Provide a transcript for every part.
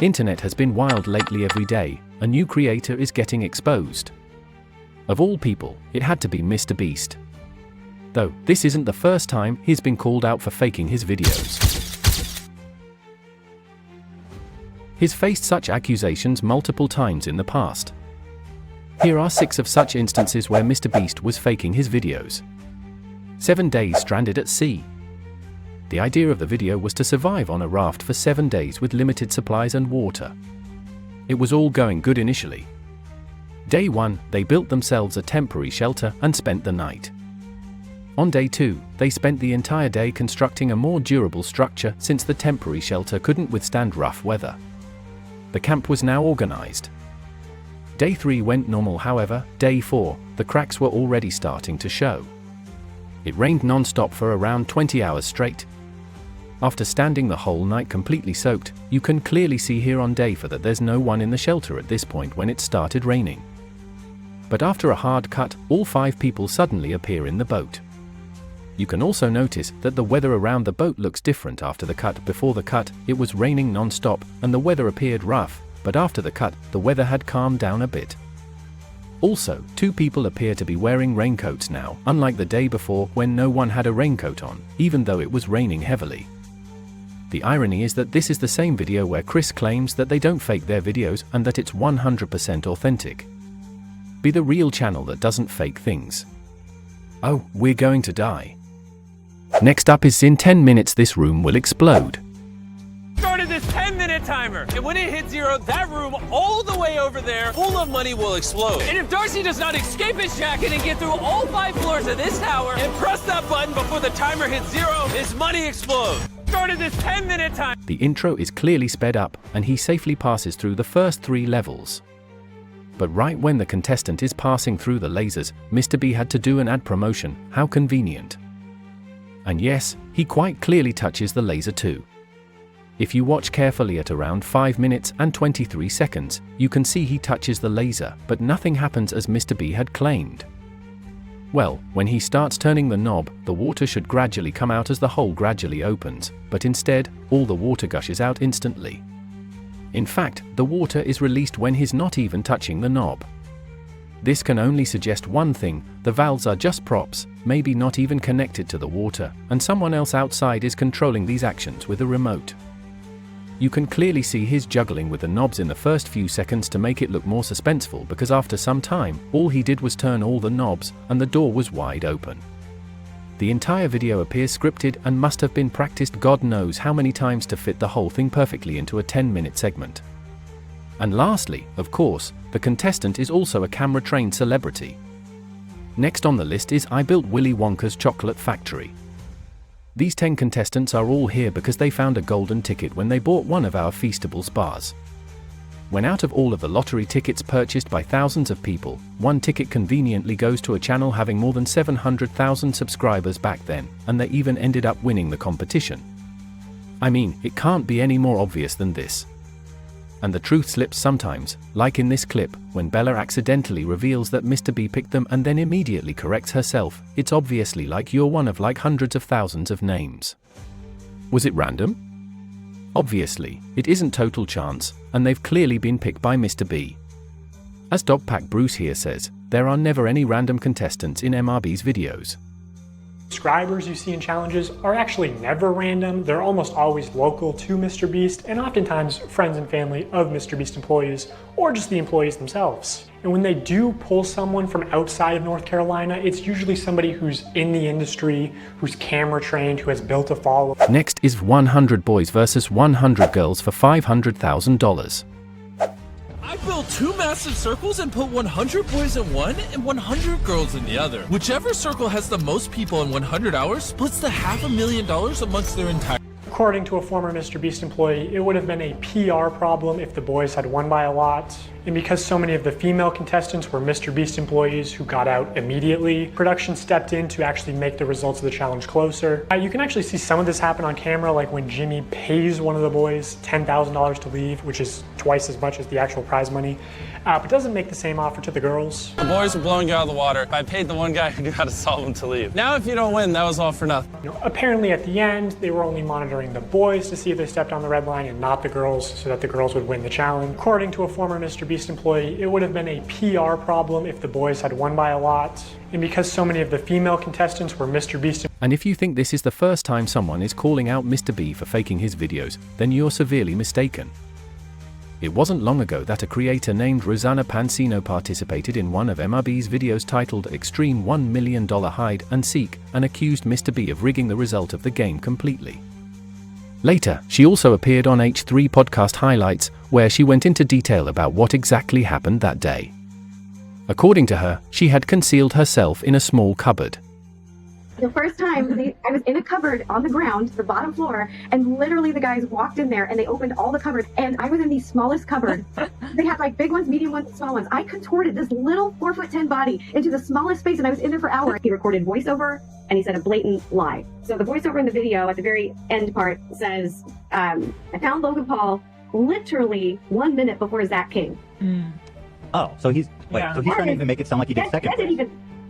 Internet has been wild lately. Every day, a new creator is getting exposed. Of all people, it had to be MrBeast. Though, this isn't the first time he's been called out for faking his videos. He's faced such accusations multiple times in the past. Here are 6 of such instances where MrBeast was faking his videos. 7 days stranded at sea. The idea of the video was to survive on a raft for 7 days with limited supplies and water. It was all going good initially. Day 1, they built themselves a temporary shelter and spent the night. On day 2, they spent the entire day constructing a more durable structure since the temporary shelter couldn't withstand rough weather. The camp was now organized. Day 3 went normal. However, day 4, the cracks were already starting to show. It rained non-stop for around 20 hours straight. After standing the whole night completely soaked, you can clearly see here on day 4 that there's no one in the shelter at this point when it started raining. But after a hard cut, all 5 people suddenly appear in the boat. You can also notice that the weather around the boat looks different after the cut. Before the cut, it was raining non-stop and the weather appeared rough, but after the cut, the weather had calmed down a bit. Also, 2 people appear to be wearing raincoats now, unlike the day before when no one had a raincoat on, even though it was raining heavily. The irony is that this is the same video where Chris claims that they don't fake their videos and that it's 100% authentic. Be the real channel that doesn't fake things. Oh, we're going to die. Next up is in 10 minutes this room will explode. Started this 10-minute timer, and when it hits 0, that room all the way over there full of money will explode. And if Darcy does not escape his jacket and get through all 5 floors of this tower and press that button before the timer hits 0, his money explodes. Started this 10-minute time. The intro is clearly sped up, and he safely passes through the first 3 levels. But right when the contestant is passing through the lasers, MrBeast had to do an ad promotion. How convenient. And yes, he quite clearly touches the laser too. If you watch carefully at around 5 minutes and 23 seconds, you can see he touches the laser, but nothing happens as MrBeast had claimed. Well, when he starts turning the knob, the water should gradually come out as the hole gradually opens, but instead, all the water gushes out instantly. In fact, the water is released when he's not even touching the knob. This can only suggest one thing: the valves are just props, maybe not even connected to the water, and someone else outside is controlling these actions with a remote. You can clearly see his juggling with the knobs in the first few seconds to make it look more suspenseful, because after some time, all he did was turn all the knobs, and the door was wide open. The entire video appears scripted and must have been practiced God knows how many times to fit the whole thing perfectly into a 10-minute segment. And lastly, of course, the contestant is also a camera-trained celebrity. Next on the list is I Built Willy Wonka's Chocolate Factory. These 10 contestants are all here because they found a golden ticket when they bought one of our Feastable spas. When out of all of the lottery tickets purchased by thousands of people, one ticket conveniently goes to a channel having more than 700,000 subscribers back then, and they even ended up winning the competition. I mean, it can't be any more obvious than this. And the truth slips sometimes, like in this clip, when Bella accidentally reveals that MrBeast picked them and then immediately corrects herself. It's obviously like you're one of like hundreds of thousands of names. Was it random? Obviously, it isn't total chance, and they've clearly been picked by MrBeast. As Dogpack Bruce here says, there are never any random contestants in MrBeast videos. Subscribers you see in challenges are actually never random. They're almost always local to MrBeast, and oftentimes friends and family of MrBeast employees, or just the employees themselves. And when they do pull someone from outside of North Carolina, it's usually somebody who's in the industry, who's camera trained, who has built a following. Next is 100 boys versus 100 girls for $500,000. I built 2 massive circles and put 100 boys in one and 100 girls in the other. Whichever circle has the most people in 100 hours splits the $500,000 amongst their entire. According to a former MrBeast employee, it would have been a PR problem if the boys had won by a lot. And because so many of the female contestants were MrBeast employees who got out immediately, production stepped in to actually make the results of the challenge closer. You can actually see some of this happen on camera, like when Jimmy pays one of the boys $10,000 to leave, which is twice as much as the actual prize money, but doesn't make the same offer to the girls. The boys were blowing you out of the water. I paid the one guy who knew how to solve them to leave. Now if you don't win, that was all for nothing. Apparently at the end, they were only monitoring getting the boys to see if they stepped on the red line and not the girls so that the girls would win the challenge. According to a former MrBeast employee, it would have been a PR problem if the boys had won by a lot. And because so many of the female contestants were MrBeast. And if you think this is the first time someone is calling out Mr. B for faking his videos, then you're severely mistaken. It wasn't long ago that a creator named Rosanna Pansino participated in one of MrB's videos titled Extreme $1 Million Hide and Seek and accused Mr. B of rigging the result of the game completely. Later, she also appeared on H3 Podcast Highlights, where she went into detail about what exactly happened that day. According to her, she had concealed herself in a small cupboard. The first time, I was in a cupboard on the ground, the bottom floor, and literally the guys walked in there and they opened all the cupboards, and I was in the smallest cupboard. They had like big ones, medium ones, small ones. I contorted this little 4'10" body into the smallest space, and I was in there for hours. He recorded voiceover, and he said a blatant lie. So the voiceover in the video at the very end part says, I found Logan Paul literally 1 minute before Zach King. Oh, so he's trying to even make it sound like he did second place.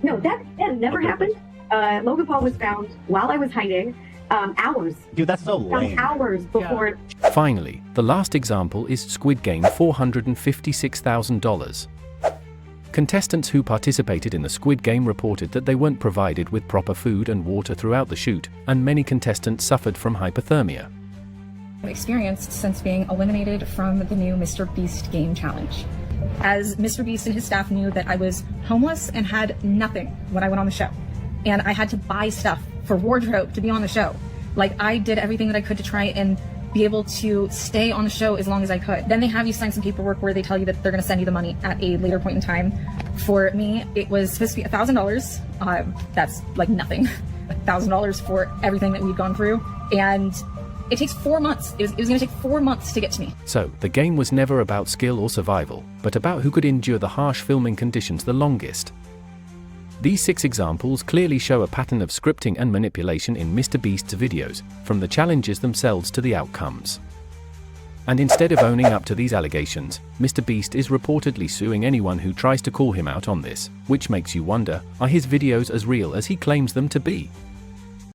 That never happened. Logan Paul was found while I was hiding, hours. Dude, that's so lame. Hours before. Finally, the last example is Squid Game $456,000. Contestants who participated in the Squid Game reported that they weren't provided with proper food and water throughout the shoot, and many contestants suffered from hypothermia. Experienced since being eliminated from the new MrBeast game challenge. As MrBeast and his staff knew that I was homeless and had nothing when I went on the show. And I had to buy stuff for wardrobe to be on the show. Like, I did everything that I could to try and be able to stay on the show as long as I could. Then they have you sign some paperwork where they tell you that they're going to send you the money at a later point in time. For me, it was supposed to be $1,000. That's like nothing. $1,000 for everything that we'd gone through. And it takes 4 months. It was going to take 4 months to get to me. So, the game was never about skill or survival, but about who could endure the harsh filming conditions the longest. These 6 examples clearly show a pattern of scripting and manipulation in MrBeast's videos, from the challenges themselves to the outcomes. And instead of owning up to these allegations, MrBeast is reportedly suing anyone who tries to call him out on this, which makes you wonder, are his videos as real as he claims them to be?